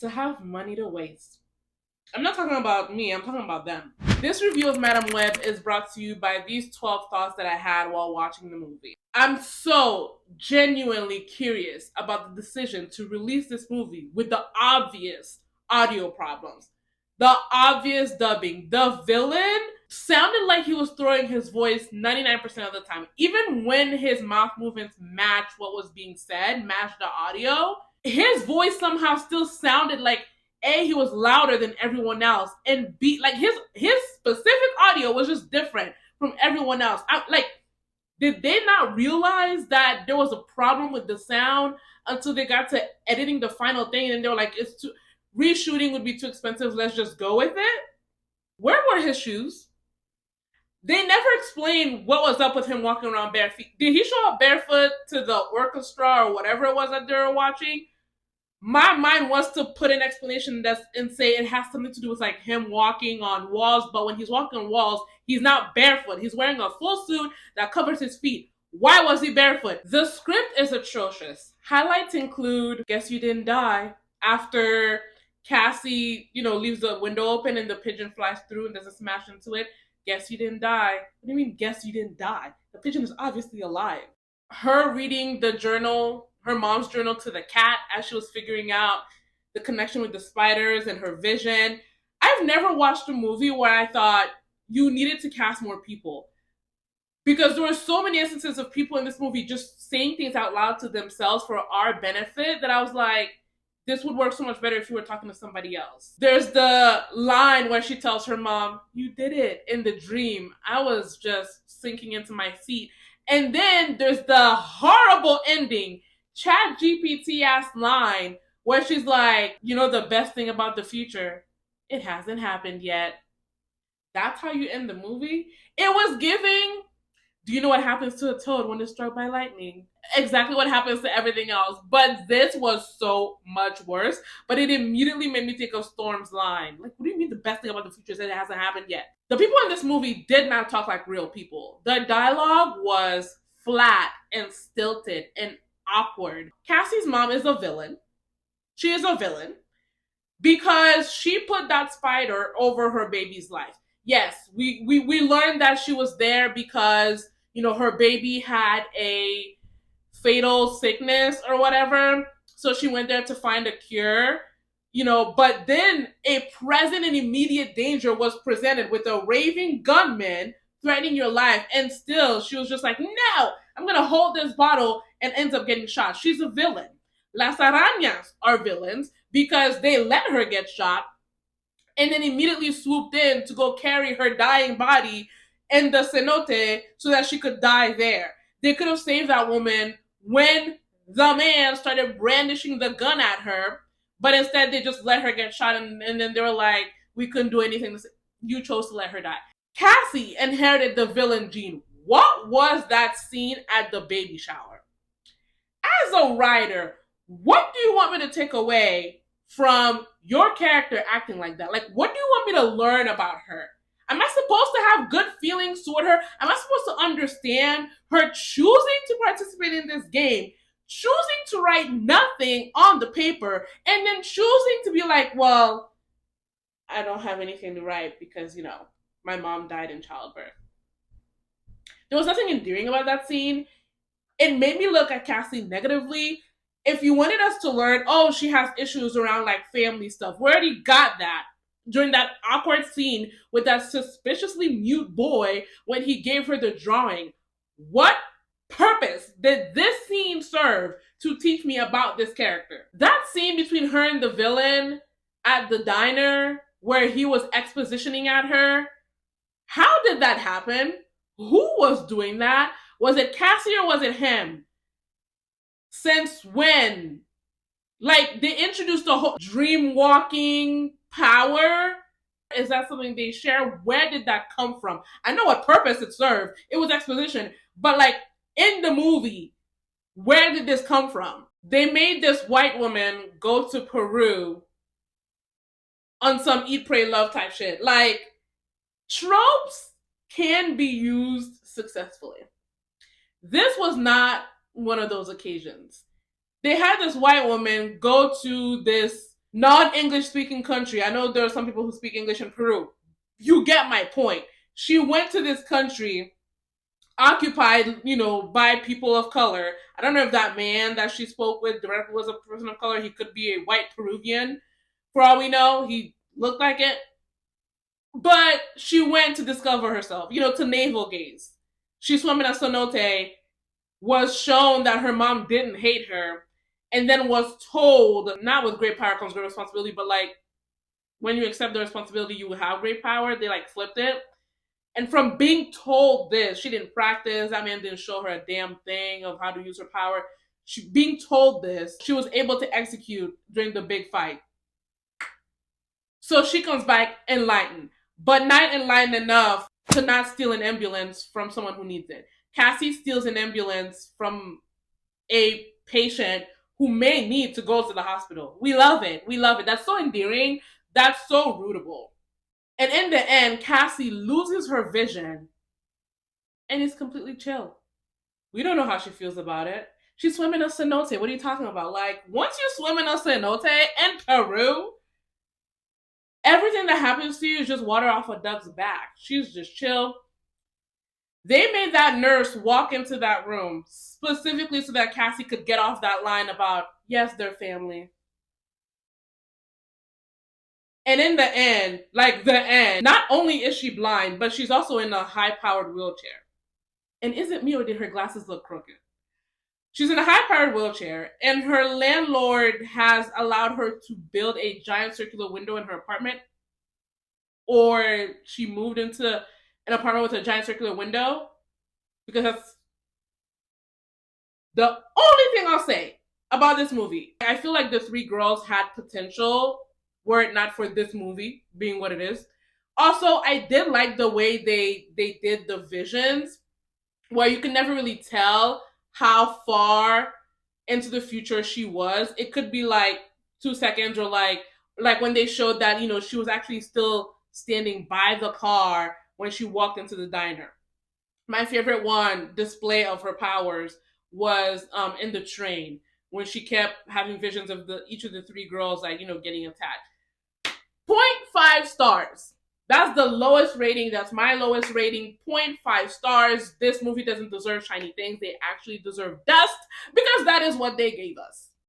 to have money to waste. I'm not talking about me, I'm talking about them. This review of Madame Web is brought to you by these 12 thoughts that I had while watching the movie. I'm so genuinely curious about the decision to release this movie with the obvious audio problems, the obvious dubbing. The villain sounded like he was throwing his voice 99% of the time. Even when his mouth movements matched what was being said, matched the audio, his voice somehow still sounded like A, he was louder than everyone else, and B, like his specific audio was just different from everyone else. Did they not realize that there was a problem with the sound until they got to editing the final thing, and they were like, it's too reshooting would be too expensive, let's just go with it? Where were his shoes? They never explained what was up with him walking around bare feet. Did he show up barefoot to the orchestra or whatever it was that they were watching? My mind wants to put an explanation that's and say it has something to do with like him walking on walls, but when he's walking on walls, he's not barefoot. He's wearing a full suit that covers his feet. Why was he barefoot? The script is atrocious. Highlights include Guess You Didn't Die. After Cassie, leaves the window open and the pigeon flies through and doesn't smash into it. Guess you didn't die. What do you mean, guess you didn't die? The pigeon is obviously alive. Her reading the journal, her mom's journal to the cat as she was figuring out the connection with the spiders and her vision. I've never watched a movie where I thought you needed to cast more people, because there were so many instances of people in this movie just saying things out loud to themselves for our benefit that I was like, this would work so much better if you were talking to somebody else. There's the line where she tells her mom, you did it in the dream. I was just sinking into my seat. And then there's the horrible ending, Chat GPT ass line, where she's like, the best thing about the future, it hasn't happened yet. That's how you end the movie? It was giving, do you know what happens to a toad when it's struck by lightning? Exactly what happens to everything else. But this was so much worse. But it immediately made me think of Storm's line. Like, what do you mean the best thing about the future is that it hasn't happened yet? The people in this movie did not talk like real people. The dialogue was flat and stilted and awkward. Cassie's mom is a villain. She is a villain because she put that spider over her baby's life. Yes, we learned that she was there because her baby had a fatal sickness or whatever. So she went there to find a cure, but then a present and immediate danger was presented with a raving gunman threatening your life. And still, she was just like, no, I'm going to hold this bottle, and ends up getting shot. She's a villain. Las Arañas are villains because they let her get shot and then immediately swooped in to go carry her dying body in the cenote so that she could die there. They could have saved that woman when the man started brandishing the gun at her, but instead they just let her get shot, and then they were like, we couldn't do anything. You chose to let her die. Cassie inherited the villain gene. What was that scene at the baby shower? As a writer, what do you want me to take away from your character acting like that? Like, what do you want me to learn about her? Am I supposed to have good feelings toward her? Am I supposed to understand her choosing to participate in this game, choosing to write nothing on the paper, and then choosing to be like, well, I don't have anything to write because, my mom died in childbirth? There was nothing endearing about that scene. It made me look at Cassie negatively. If you wanted us to learn, oh, she has issues around like family stuff, we already got that during that awkward scene with that suspiciously mute boy when he gave her the drawing. What purpose did this scene serve to teach me about this character? That scene between her and the villain at the diner where he was expositioning at her, how did that happen? Who was doing that? Was it Cassie or was it him? Since when? Like, they introduced the whole dream walking power. Is that something they share? Where did that come from? I know what purpose it served. It was exposition. But, like, in the movie, where did this come from? They made this white woman go to Peru on some eat, pray, love type shit. Like, tropes can be used successfully. This was not one of those occasions. They had this white woman go to this non-English speaking country. I know there are some people who speak English in Peru. You get my point. She went to this country occupied, by people of color. I don't know if that man that she spoke with directly was a person of color. He could be a white Peruvian. For all we know, he looked like it. But she went to discover herself, to navel gaze. She swam in a cenote, was shown that her mom didn't hate her, and then was told, not with great power comes great responsibility, but like when you accept the responsibility, you will have great power. They like flipped it. And from being told this, she didn't practice. That man didn't show her a damn thing of how to use her power. Being told this, she was able to execute during the big fight. So she comes back enlightened, but not enlightened enough to not steal an ambulance from someone who needs it. Cassie steals an ambulance from a patient who may need to go to the hospital. We love it. We love it. That's so endearing. That's so rootable. And in the end, Cassie loses her vision and is completely chill. We don't know how she feels about it. She's swimming a cenote. What are you talking about? Like, once you swim in a cenote in Peru, everything that happens to you is just water off a duck's back. She's just chill. They made that nurse walk into that room specifically so that Cassie could get off that line about, yes, they're family. And in the end, not only is she blind, but she's also in a high-powered wheelchair. And is it me or did her glasses look crooked? She's in a high-powered wheelchair, and her landlord has allowed her to build a giant circular window in her apartment. Or she moved into an apartment with a giant circular window. Because that's the only thing I'll say about this movie. I feel like the three girls had potential were it not for this movie being what it is. Also, I did like the way they did the visions, where you can never really tell how far into the future she was. It could be like 2 seconds, or like when they showed that, she was actually still standing by the car when she walked into the diner. My favorite one display of her powers was in the train, when she kept having visions of each of the three girls, like, getting attacked. 0.5 stars. That's the lowest rating. That's my lowest rating. 0.5 stars. This movie doesn't deserve shiny things. They actually deserve dust, because that is what they gave us.